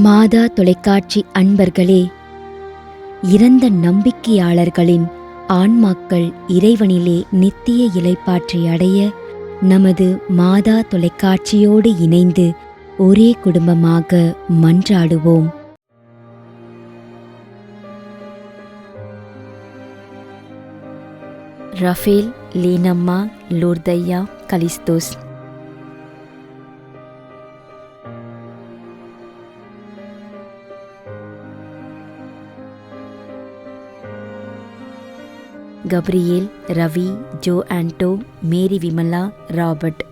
மாதா தொலைக்காட்சி அன்பர்களே, இறந்த நம்பிக்கையாளர்களின் ஆன்மாக்கள் இறைவனிலே நித்திய இளைப்பாற்றி அடைய நமது மாதா தொலைக்காட்சியோடு இணைந்து ஒரே குடும்பமாக மன்றாடுவோம். ரஃபேல், லீனம்மா, லூர்தையா, கலிஸ்தோஸ். கப்ரியேல், ரவி, ஜோ ஆண்டோ, மேரி விமலா, ராபர்ட்.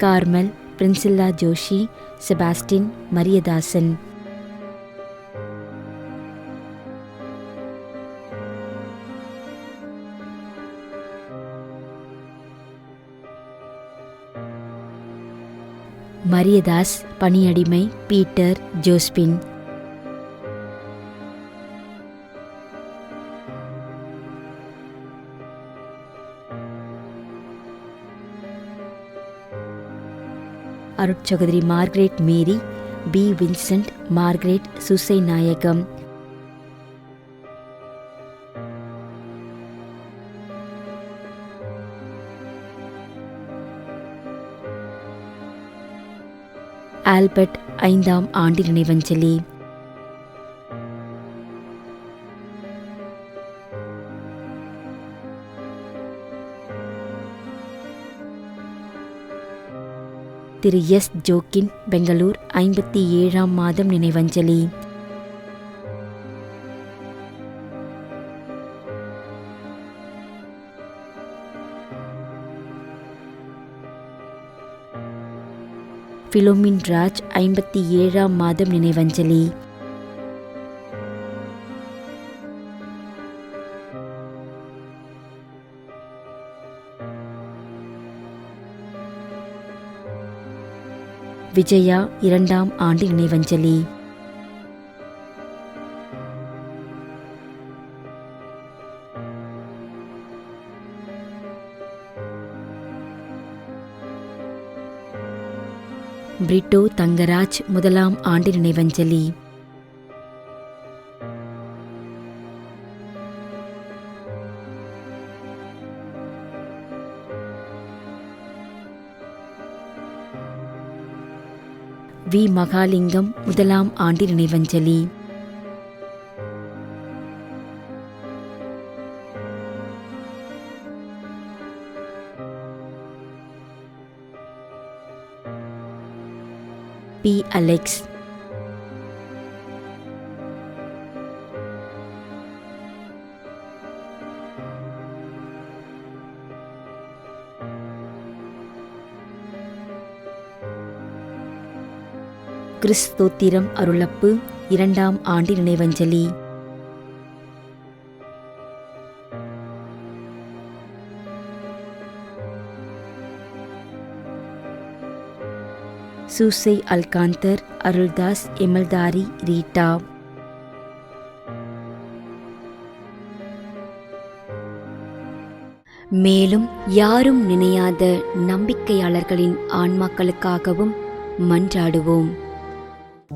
கார்மல், பிரின்சில்லா ஜோஷி, செபாஸ்டின், மரியதாசன். மரியதாஸ், பணியடிமை, பீட்டர், ஜோஸ்பின். அருட்சகோதரி மார்கரெட் மேரி, பி வின்சென்ட், மார்கரெட், சுசை நாயகம். ஆல்பர்ட், 5ஆம் ஆண்டு நினைவஞ்சலி. திரு எஸ் ஜோக்கின், பெங்களூர், 57ஆம் மாதம் நினைவஞ்சலி. பிலோமின் ராஜ், 57ஆம் மாதம் நினைவஞ்சலி. விஜயா, 2ஆம் ஆண்டு நினைவஞ்சலி. பிரிட்டோ தங்கராஜ், 1ஆம் ஆண்டு நினைவஞ்சலி. வி மகாலிங்கம், 1ஆம் ஆண்டு நினைவஞ்சலி. பி அலெக்ஸ். கிறிஸ்தோத்திரம் அருளப்பு, 2ஆம் ஆண்டு நினைவஞ்சலி. சூசை அல்காந்தர், அருள்தாஸ், எமல்தாரி, ரீட்டா. மேலும் யாரும் நினையாத நம்பிக்கையாளர்களின் ஆன்மாக்களுக்காகவும் மன்றாடுவோம்.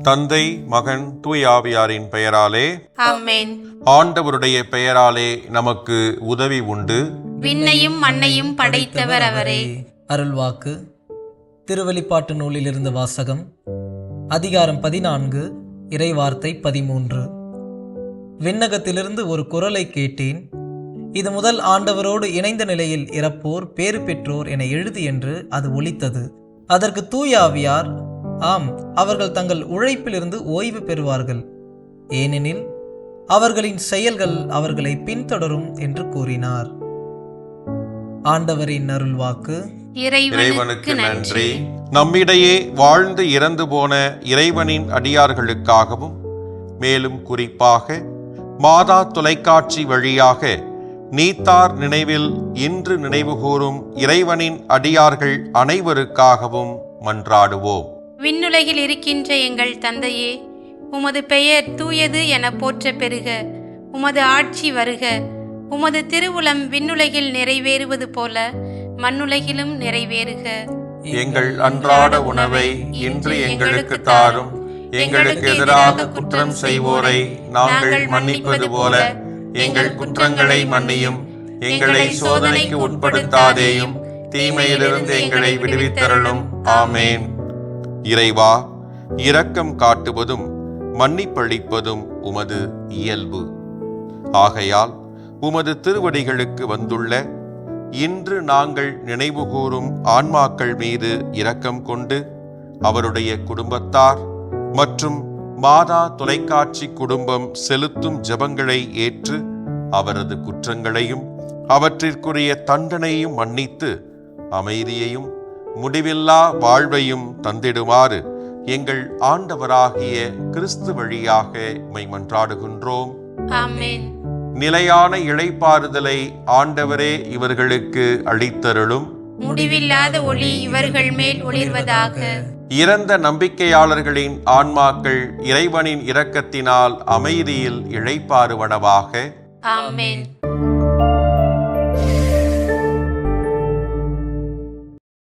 தந்தை, மகன், தூய ஆவியாரின் பெயராலே ஆமென். ஆண்டவருடைய பெயராலே நமக்கு உதவி உண்டு. விண்ணையும் மண்ணையும் படைத்தவர் அவரே. அருள்வாக்கு. திருவெளிப்பாட்டு நூலிலிருந்து வாசகம். அதிகாரம் 14, இறைவார்த்தை 13. விண்ணகத்திலிருந்து ஒரு குரலை கேட்டேன். இது முதல் ஆண்டவரோடு இணைந்த நிலையில் இறப்போர் பேறு பெற்றோர் என எழுது என்று அது ஒலித்தது. அதற்கு தூய ஆவியார், ஆம், அவர்கள் தங்கள் உழைப்பிலிருந்து ஓய்வு பெறுவார்கள், ஏனெனில் அவர்களின் செயல்கள் அவர்களை பின்தொடரும் என்று கூறினார். ஆண்டவரின் அருள்வாக்கு. இறைவனுக்கு நன்றி. நம்மிடையே வாழ்ந்து இறந்து போன இறைவனின் அடியார்களுக்காகவும், மேலும் குறிப்பாக மாதா தொலைக்காட்சி வழியாக நீத்தார் நினைவில் இன்று நினைவுகூரும் இறைவனின் அடியார்கள் அனைவருக்காகவும் மன்றாடுவோம். விண்ணுலகில் இருக்கின்ற எங்கள் தந்தையே, உமது பெயர் தூயது என போற்ற பெறுக. உமது ஆட்சி வருக. உமது திருவுளம் விண்ணுலகில் நிறைவேறுவது போல மண்ணுலகிலும் நிறைவேறுக. எங்கள் அன்றாட உணவை இன்று எங்களுக்கு தாரும். எங்களுக்கு எதிராக குற்றம் செய்வோரை நாங்கள் மன்னிப்பது போல எங்கள் குற்றங்களை மன்னியும். எங்களை சோதனைக்கு உட்படுத்தாதேயும், தீமையிலிருந்து எங்களை விடுவித்தருளும். ஆமேன். இறைவா, இரக்கம் காட்டுவதும் மன்னிப்பளிப்பதும் உமது இயல்பு. ஆகையால் உமது திருவடிகளுக்கு வந்துள்ள இன்று நாங்கள் நினைவுகூரும் ஆன்மாக்கள் மீது இரக்கம் கொண்டு அவருடைய குடும்பத்தார் மற்றும் மாதா தொலைக்காட்சி குடும்பம் செலுத்தும் ஜெபங்களை ஏற்று அவரது குற்றங்களையும் அவற்றிற்குரிய தண்டனையும் மன்னித்து அமைதியையும் முடிவில்லா வாழ்வையும் தந்திடுமாறு எங்கள் ஆண்டவராகிய கிறிஸ்து வழியாக உம்மை மன்றாடுகின்றோம். ஆமென். நிலையான இளைப்பாறுதலை ஆண்டவரே இவர்களுக்கு அளித்தருளும். முடிவில்லாத ஒளி இவர்கள் மேல் ஒளிர்வதாக. இறந்த நம்பிக்கையாளர்களின் ஆன்மாக்கள் இறைவனின் இரக்கத்தினால் அமைதியில் இளைப்பாறுவனவாக. ஆமென்.